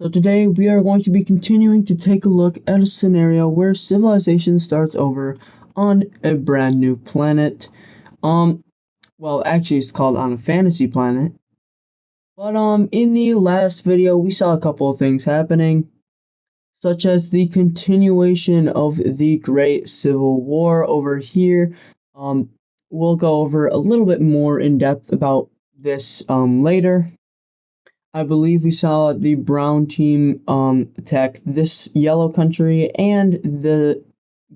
So today we are going to be continuing to take a look at a scenario where civilization starts over on a brand new planet. Well, actually it's called on a fantasy planet. But in the last video we saw a couple of things happening, such as the continuation of the Great Civil War over here. We'll go over a little bit more in depth about this later. I believe we saw the brown team attack this yellow country and the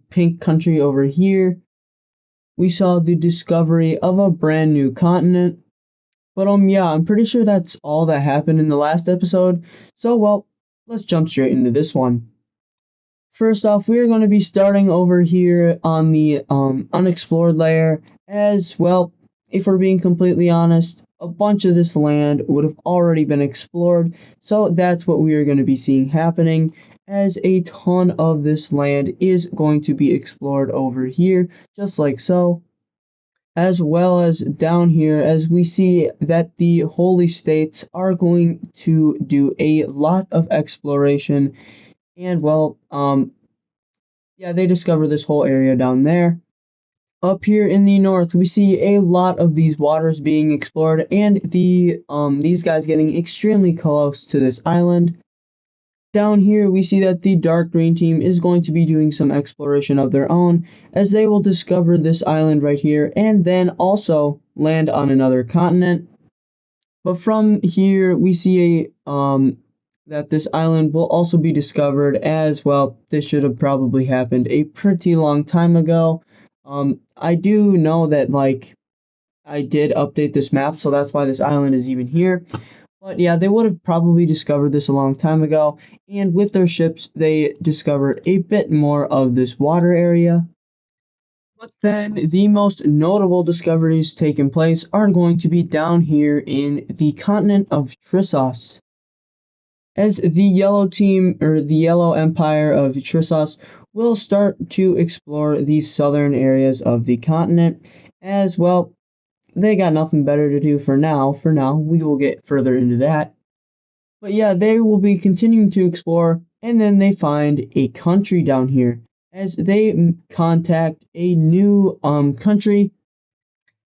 pink country over here. We saw the discovery of a brand new continent. But yeah, I'm pretty sure that's all that happened in the last episode. So well, let's jump straight into this one. First off, we are going to be starting over here on the unexplored layer. As well, if we're being completely honest, a bunch of this land would have already been explored, so that's what we are going to be seeing happening, as a ton of this land is going to be explored over here, just like so. As well as down here, as we see that the holy states are going to do a lot of exploration. And well, yeah, they discover this whole area down there. Up here in the north, we see a lot of these waters being explored, and these guys getting extremely close to this island. Down here, we see that the dark green team is going to be doing some exploration of their own, as they will discover this island right here, and then also land on another continent. But from here, we see that this island will also be discovered, as well. This should have probably happened a pretty long time ago. I do know that, like, I did update this map, so that's why this island is even here. But yeah, they would have probably discovered this a long time ago, and with their ships, they discovered a bit more of this water area. But then the most notable discoveries taking place are going to be down here in the continent of Trissos, as the yellow team, or the yellow empire of Trissos, will start to explore the southern areas of the continent. As well, they got nothing better to do for now. We will get further into that. But yeah, they will be continuing to explore, and then they find a country down here, as they contact a new country,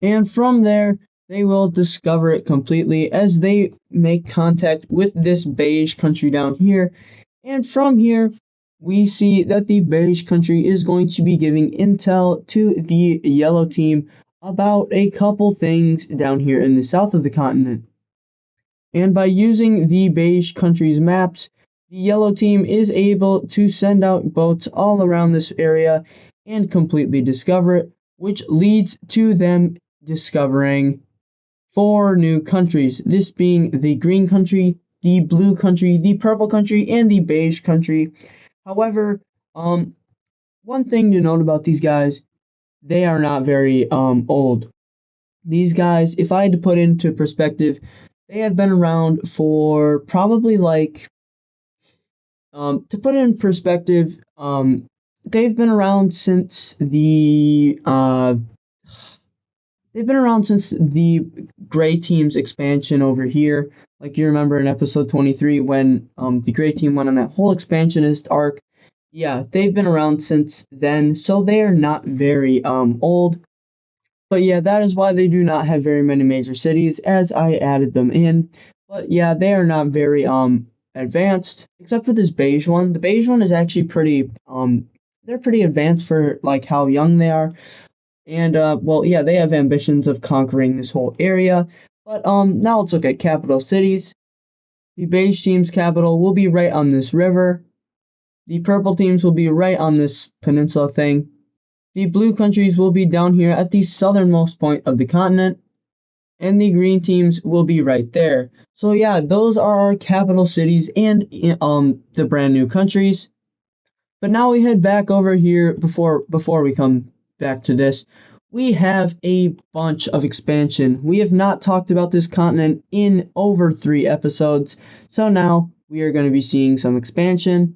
and from there they will discover it completely, as they make contact with this beige country down here. And from here we see that the beige country is going to be giving intel to the yellow team about a couple things down here in the south of the continent. And by using the beige country's maps, the yellow team is able to send out boats all around this area and completely discover it, which leads to them discovering 4 new countries, this being the green country, the blue country, the purple country, and the beige country. However, one thing to note about these guys, they are not very old. These guys, if I had to put into perspective, they have been around for probably like, to put it in perspective, they've been around since the Gray Team's expansion over here. Like, you remember in episode 23 when the Gray Team went on that whole expansionist arc. Yeah, they've been around since then, so they are not very old. But yeah, that is why they do not have very many major cities, as I added them in. But yeah, they are not very advanced, except for this beige one. The beige one is actually pretty they're pretty advanced for like how young they are. And well, yeah, they have ambitions of conquering this whole area. But now let's look at capital cities. The beige team's capital will be right on this river. The purple teams will be right on this peninsula thing. The blue countries will be down here at the southernmost point of the continent, and the green teams will be right there. So yeah, those are our capital cities and the brand new countries. But now we head back over here. Before we come back to this, we have a bunch of expansion. We have not talked about this continent in over 3 episodes, so now we are going to be seeing some expansion.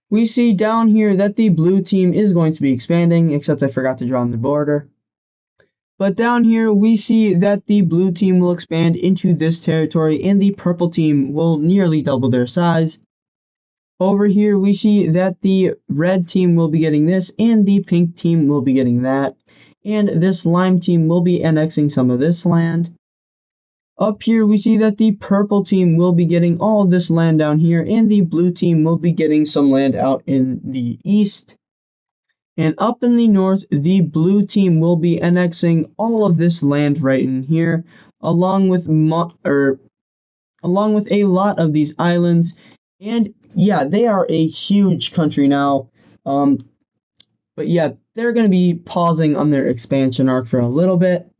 We see down here that the blue team is going to be expanding, except I forgot to draw on the border. But down here we see that the blue team will expand into this territory and the purple team will nearly double their size. Over here we see that the red team will be getting this and the pink team will be getting that. And this lime team will be annexing some of this land. Up here we see that the purple team will be getting all of this land down here and the blue team will be getting some land out in the east. And up in the north, the blue team will be annexing all of this land right in here, along with a lot of these islands. And yeah, they are a huge country now. But yeah, they're going to be pausing on their expansion arc for a little bit.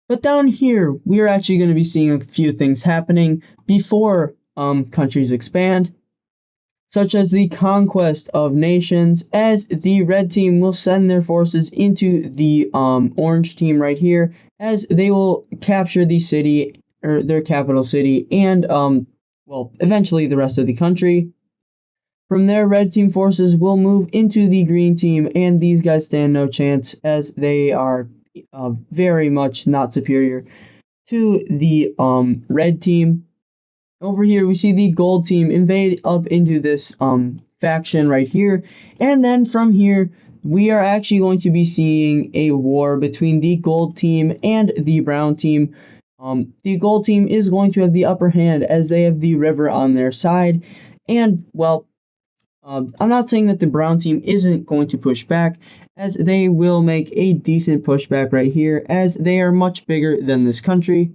But down here, we're actually going to be seeing a few things happening before countries expand, such as the conquest of nations, as the red team will send their forces into the orange team right here, as they will capture the city, or their capital city, and well, eventually the rest of the country. From there, red team forces will move into the green team, and these guys stand no chance, as they are very much not superior to the red team. Over here we see the gold team invade up into this faction right here, and then from here we are actually going to be seeing a war between the gold team and the brown team. The gold team is going to have the upper hand as they have the river on their side, and well, I'm not saying that the brown team isn't going to push back, as they will make a decent pushback right here, as they are much bigger than this country.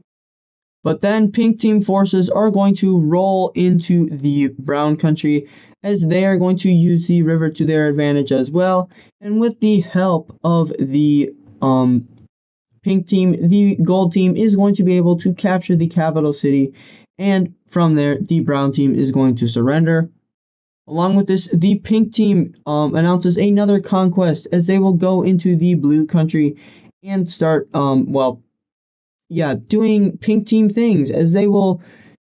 But then pink team forces are going to roll into the brown country, as they are going to use the river to their advantage as well. And with the help of the pink team, the gold team is going to be able to capture the capital city, and from there the brown team is going to surrender. Along with this, the pink team announces another conquest, as they will go into the blue country and start doing pink team things, as they will,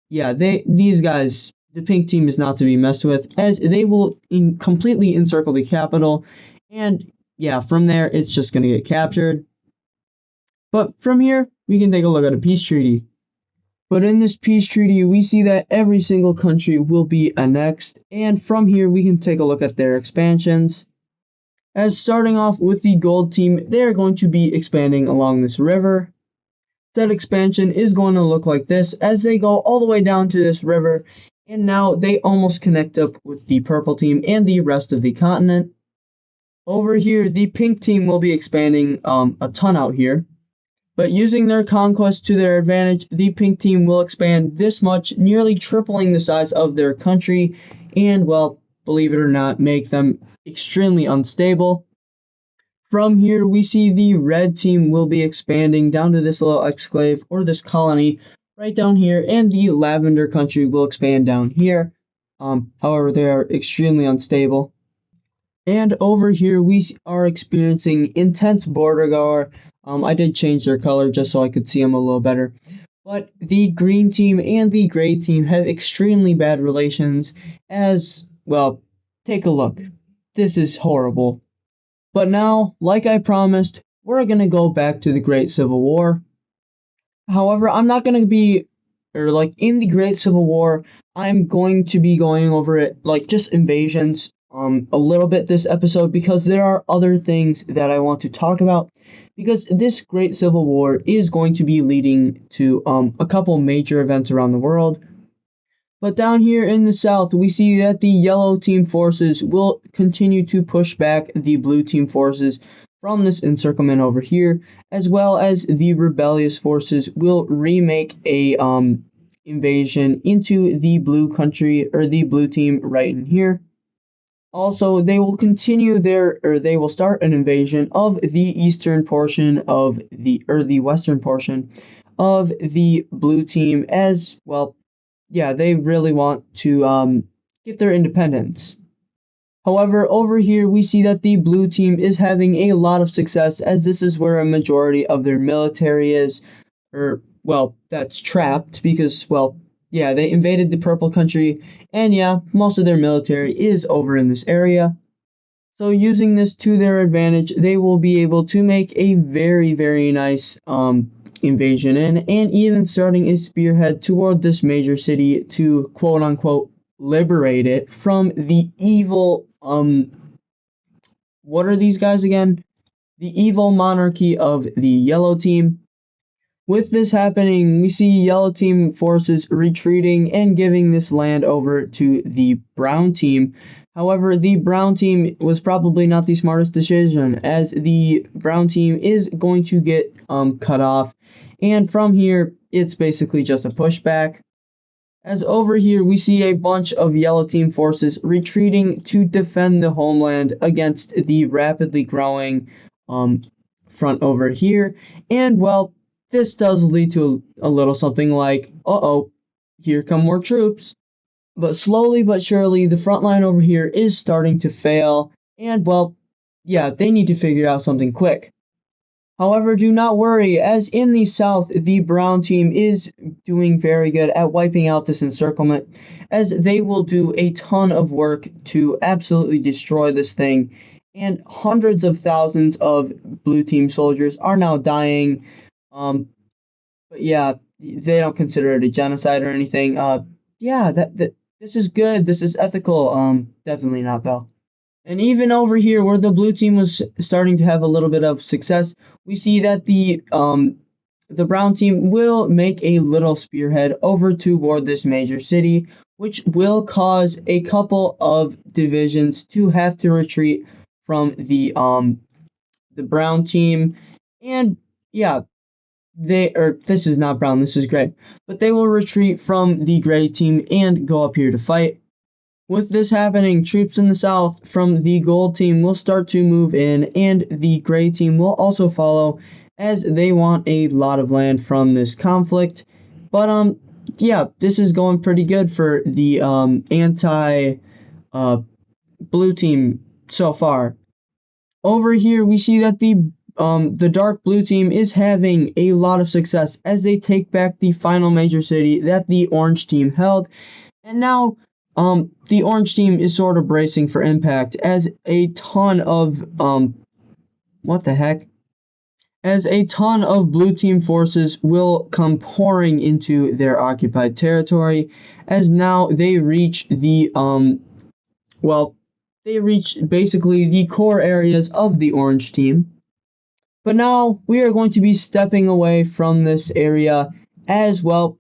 these guys, the pink team is not to be messed with, as they will completely encircle the capital, and yeah, from there, it's just going to get captured. But from here, we can take a look at a peace treaty. But in this peace treaty, we see that every single country will be annexed, and from here, we can take a look at their expansions. As starting off with the gold team, they are going to be expanding along this river. That expansion is going to look like this, as they go all the way down to this river, and now they almost connect up with the purple team and the rest of the continent. Over here, the pink team will be expanding a ton out here, but using their conquest to their advantage, the pink team will expand this much, nearly tripling the size of their country, and well, believe it or not, make them extremely unstable. From here, we see the red team will be expanding down to this little exclave, or this colony, right down here, and the lavender country will expand down here. However, they are extremely unstable. And over here, we are experiencing intense border guard. I did change their color just so I could see them a little better. But the green team and the gray team have extremely bad relations, as, well, take a look. This is horrible. But now, like I promised, we're going to go back to the Great Civil War. However, I'm not going to be, in the Great Civil War, I'm going to be going over it, just invasions, a little bit this episode, because there are other things that I want to talk about, because this Great Civil War is going to be leading to a couple major events around the world. But down here in the south, we see that the yellow team forces will continue to push back the blue team forces from this encirclement over here, as well as the rebellious forces will remake a invasion into the blue country, or the blue team right in here. Also, they will they will start an invasion of the eastern portion of the western portion of the blue team, as well. Yeah, they really want to get their independence. However, over here we see that the blue team is having a lot of success, as this is where a majority of their military is, or well, that's trapped because, well, yeah, they invaded the purple country, and yeah, most of their military is over in this area. So using this to their advantage, they will be able to make a very, very nice invasion in, and even starting a spearhead toward this major city to quote unquote liberate it from the evil what are these guys again? The evil monarchy of the yellow team. With this happening, we see yellow team forces retreating and giving this land over to the brown team. However, the brown team was probably not the smartest decision, as the brown team is going to get cut off, and from here it's basically just a pushback. As over here we see a bunch of yellow team forces retreating to defend the homeland against the rapidly growing front over here, and well, this does lead to a little something like, uh-oh, here come more troops. But slowly but surely, the front line over here is starting to fail, and well, yeah, they need to figure out something quick. However, do not worry, as in the south, the brown team is doing very good at wiping out this encirclement, as they will do a ton of work to absolutely destroy this thing, and hundreds of thousands of blue team soldiers are now dying. But yeah, they don't consider it a genocide or anything. Yeah, that this is good. This is ethical. Definitely not though. And even over here, where the blue team was starting to have a little bit of success, we see that the brown team will make a little spearhead over toward this major city, which will cause a couple of divisions to have to retreat from the brown team. And yeah, this is not brown, this is gray, but they will retreat from the gray team and go up here to fight. With this happening, troops in the south from the gold team will start to move in, and the gray team will also follow, as they want a lot of land from this conflict. But yeah, this is going pretty good for the anti blue team so far. Over here we see that the dark blue team is having a lot of success as they take back the final major city that the orange team held, and now the orange team is sort of bracing for impact, as a ton of what the heck? As a ton of blue team forces will come pouring into their occupied territory, as now they reach the well, they reach basically the core areas of the orange team. But now we are going to be stepping away from this area, as well,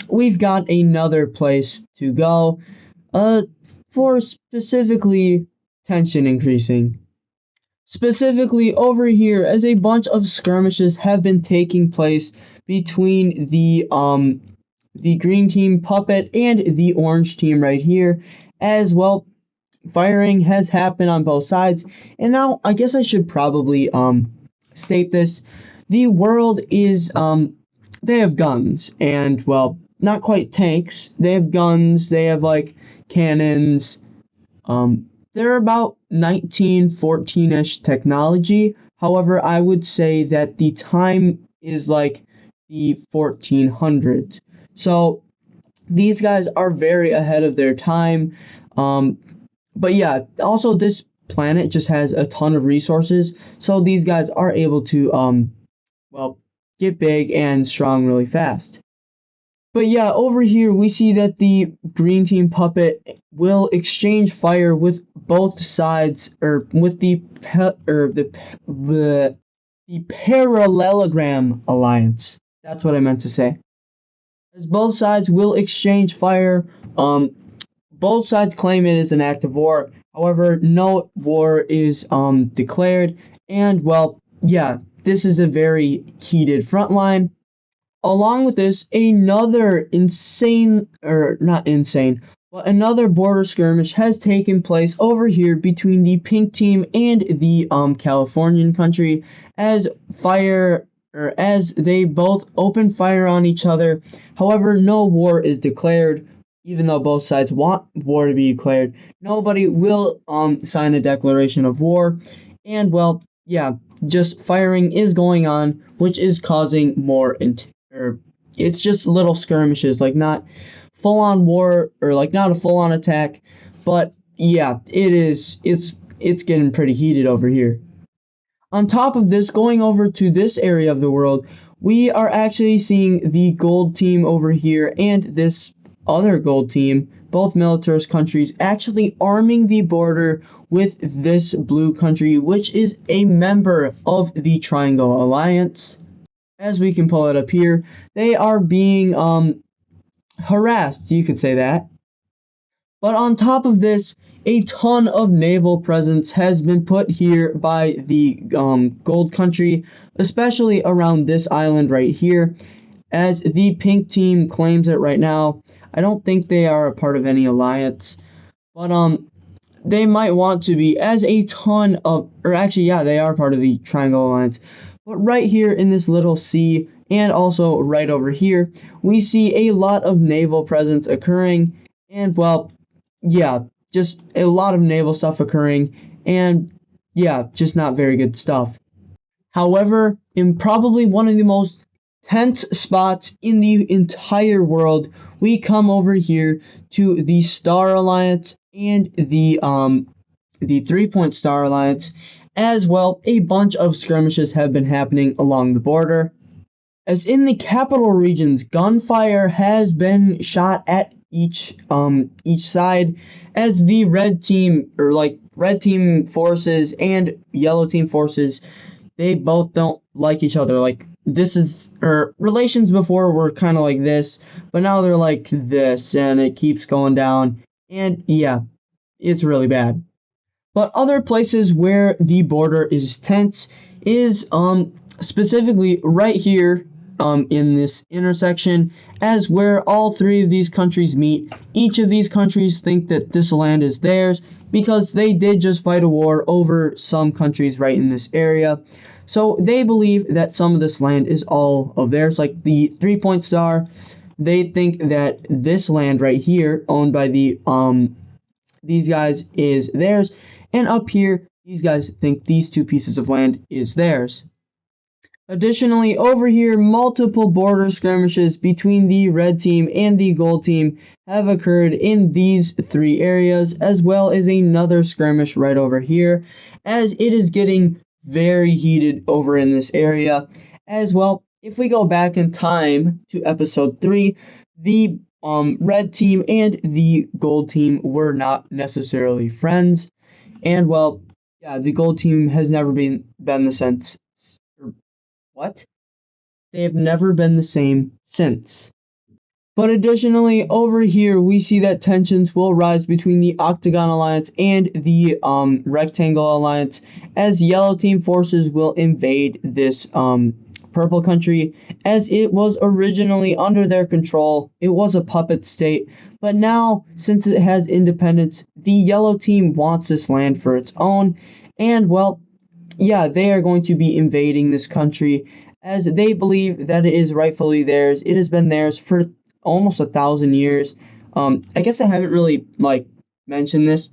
we've got another place to go for specifically tension increasing. Specifically over here, as a bunch of skirmishes have been taking place between the green team Puppet and the orange team right here, as well. Firing has happened on both sides, and now I guess I should probably state this. The world is they have guns, and well, not quite tanks. They have guns, they have like cannons. They're about 1914-ish technology. However, I would say that the time is like the 1400s. So these guys are very ahead of their time. But yeah, also this planet just has a ton of resources, so these guys are able to well, get big and strong really fast. But yeah, over here we see that the green team Puppet will exchange fire with both sides, or with the parallelogram alliance. That's what I meant to say. As both sides will exchange fire, both sides claim it is an act of war. However, no war is declared, and well, yeah, this is a very heated front line. Along with this, another insane, or not insane, but another border skirmish has taken place over here between the pink team and the Californian country, as they both open fire on each other. However, no war is declared. Even though both sides want war to be declared, nobody will sign a declaration of war. And well, yeah, just firing is going on, which is causing more it's just little skirmishes, like not full on war, or like not a full on attack, but yeah, it's it's getting pretty heated over here. On top of this, going over to this area of the world, we are actually seeing the gold team over here and this other gold team, both militarist countries, actually arming the border with this blue country, which is a member of the Triangle Alliance. As we can pull it up here, they are being harassed, you could say that. But on top of this, a ton of naval presence has been put here by the gold country, especially around this island right here, as the pink team claims it right now. I don't think they are a part of any alliance, but they might want to be, as a ton of, or actually, yeah, they are part of the Triangle Alliance. But right here in this little sea, and also right over here, we see a lot of naval presence occurring, and well, yeah, just a lot of naval stuff occurring, and yeah, just not very good stuff. However, in probably one of the most tense spots in the entire world, we come over here to the Star Alliance and the 3-point Star Alliance. As well, a bunch of skirmishes have been happening along the border. As in the capital regions, gunfire has been shot at each side, as the red team forces and yellow team forces, they both don't like each other. Like, this is, or relations before were kind of like this, but now they're like this, and it keeps going down, and yeah, it's really bad. But other places where the border is tense is specifically right here in this intersection, as where all three of these countries meet. Each of these countries think that this land is theirs because they did just fight a war over some countries right in this area. So they believe that some of this land is all of theirs, like the 3-point Star. They think that this land right here, owned by these guys, is theirs, and up here, these guys think these two pieces of land is theirs. Additionally, over here, multiple border skirmishes between the red team and the gold team have occurred in these three areas, as well as another skirmish right over here, as it is getting very heated over in this area. As well, if we go back in time to episode 3, the red team and the gold team were not necessarily friends, and well, yeah, the gold team has never been the sense. What? They have never been the same since. But additionally, over here, we see that tensions will rise between the Octagon Alliance and the Rectangle Alliance, as Yellow Team forces will invade this purple country, as it was originally under their control. It was a puppet state, but now, since it has independence, the Yellow Team wants this land for its own, and well, yeah, they are going to be invading this country, as they believe that it is rightfully theirs. It has been theirs for almost 1,000 years. I guess I haven't really mentioned this.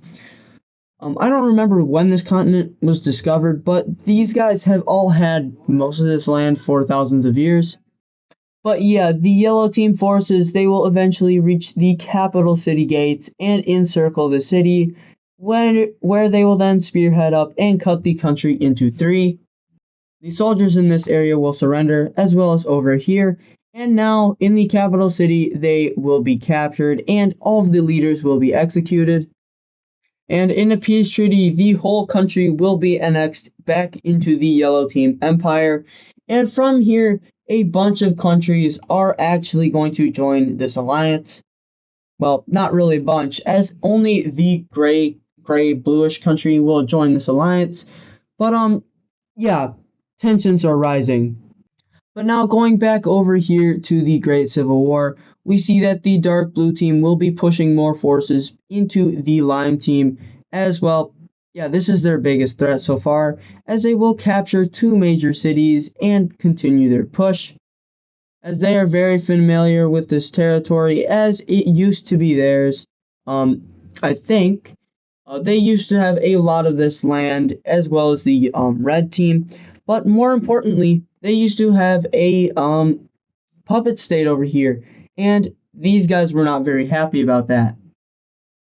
I don't remember when this continent was discovered, but these guys have all had most of this land for thousands of years. But yeah, the Yellow Team forces, they will eventually reach the capital city gates and encircle the city, where they will then spearhead up and cut the country into 3. The soldiers in this area will surrender, as well as over here, and now in the capital city they will be captured and all of the leaders will be executed. And in a peace treaty, the whole country will be annexed back into the Yellow Team Empire, and from here, a bunch of countries are actually going to join this alliance. Well, not really a bunch, as only the gray bluish country will join this alliance. But yeah, tensions are rising. But now going back over here to the Great Civil War, we see that the dark blue team will be pushing more forces into the lime team, as well. Yeah, this is their biggest threat so far, as they will capture 2 major cities and continue their push, as they are very familiar with this territory, as it used to be theirs. I think they used to have a lot of this land, as well as the red team, but more importantly, they used to have a puppet state over here, and these guys were not very happy about that.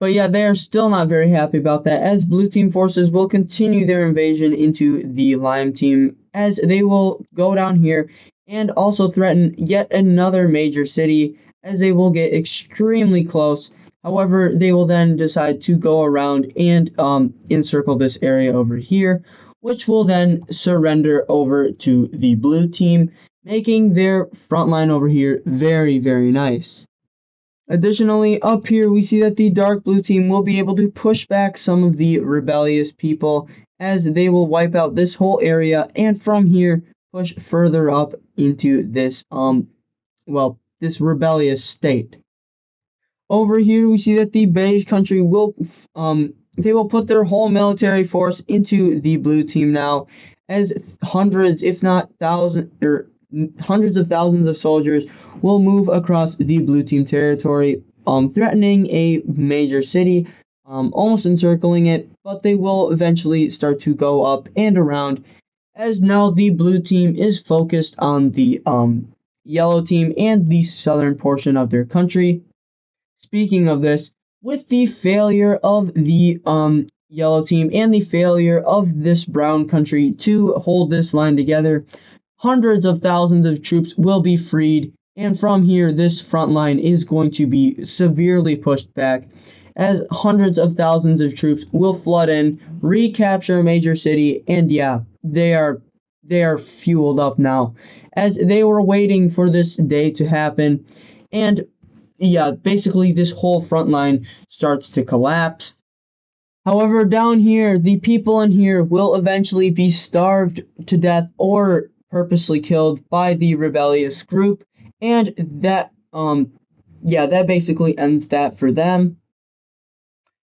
But yeah, they are still not very happy about that, as blue team forces will continue their invasion into the lime team, as they will go down here and also threaten yet another major city, as they will get extremely close. However, they will then decide to go around and encircle this area over here, which will then surrender over to the blue team, making their front line over here very, very nice. Additionally, up here we see that the dark blue team will be able to push back some of the rebellious people, as they will wipe out this whole area, and from here push further up into this this rebellious state. Over here we see that the beige country will they will put their whole military force into the blue team now, as hundreds if not thousands or hundreds of thousands of soldiers will move across the blue team territory, threatening a major city, almost encircling it, but they will eventually start to go up and around, as now the blue team is focused on the yellow team and the southern portion of their country. Speaking of this, with the failure of the yellow team and the failure of this brown country to hold this line together, hundreds of thousands of troops will be freed, and from here this front line is going to be severely pushed back, as hundreds of thousands of troops will flood in, recapture a major city, and yeah, they are fueled up now, as they were waiting for this day to happen, and yeah, basically this whole front line starts to collapse. However, down here, the people in here will eventually be starved to death or purposely killed by the rebellious group, and that that basically ends that for them.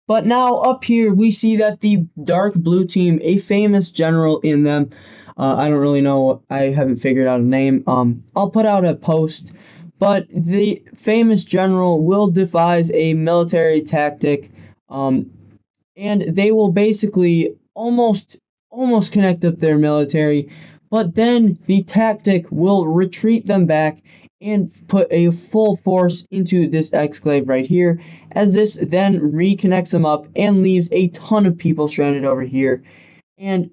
But now up here we see that the dark blue team, a famous general in them, I don't really know, I haven't figured out a name, I'll put out a post, but the famous general will devise a military tactic, and they will basically almost connect up their military, but then the tactic will retreat them back and put a full force into this exclave right here, as this then reconnects them up and leaves a ton of people stranded over here. And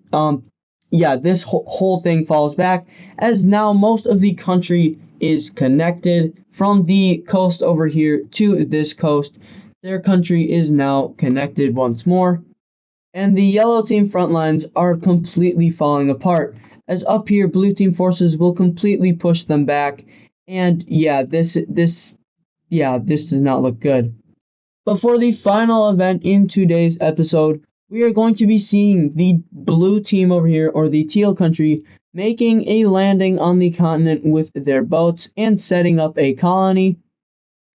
this whole thing falls back, as now most of the country is connected from the coast over here to this coast. Their country is now connected once more, and the yellow team front lines are completely falling apart, as up here blue team forces will completely push them back, and this does not look good. But for the final event in today's episode, we are going to be seeing the blue team over here, or the teal country, making a landing on the continent with their boats and setting up a colony,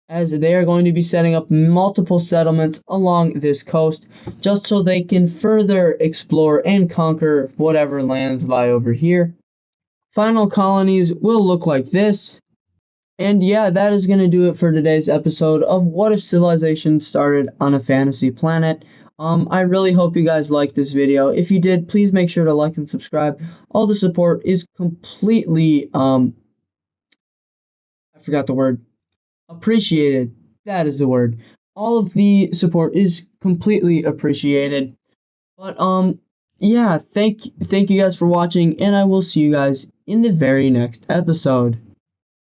as they are going to be setting up multiple settlements along this coast, just so they can further explore and conquer whatever lands lie over here. Final colonies will look like this. And yeah, that is going to do it for today's episode of What If Civilization Started on a Fantasy Planet. I really hope you guys liked this video. If you did, please make sure to like and subscribe. All the support is completely, I forgot the word. Appreciated. That is the word. All of the support is completely appreciated. But thank you guys for watching, and I will see you guys in the very next episode.